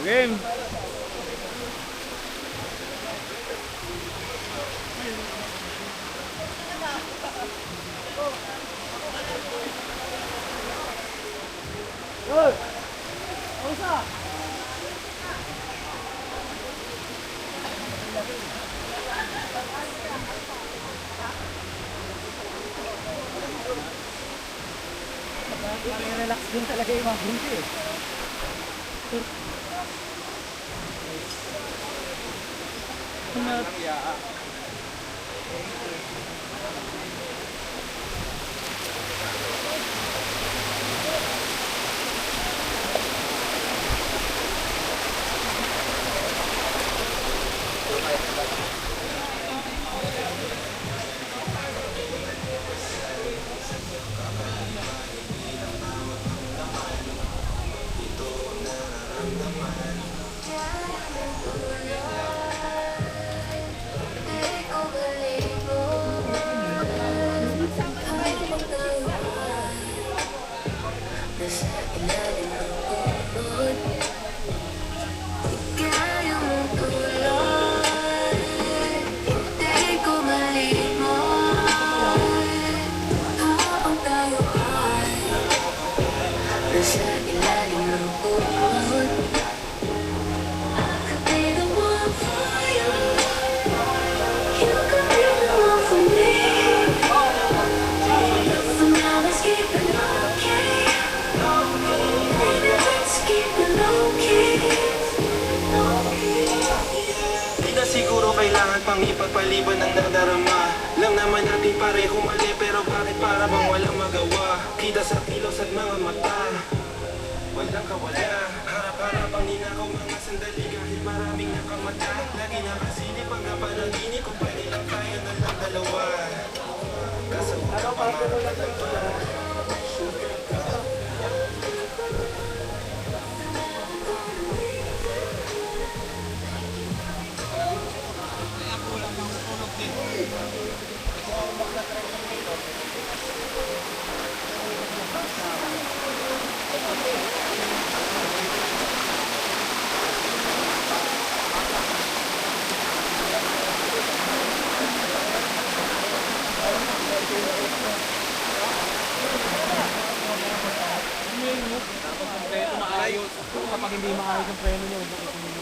Game. Hoy! Pausa! Relax din talaga yung mga bunti eh. Kailangan pang ipagpaliban ng nadarama. Lang naman natin pareho mali, pero bakit para bang walang magawa? Kita sa kilos at mga mata, walang kawala. Harap-harapang ninakaw mga sandali, kahit maraming nakamata. Lagi nakasilip ang napanaginip, kung pwede lang tayo na lang dalawa. Kasagot ka pangarap lang ba? Kapag hindi maayos ang preno nyo, bakit hindi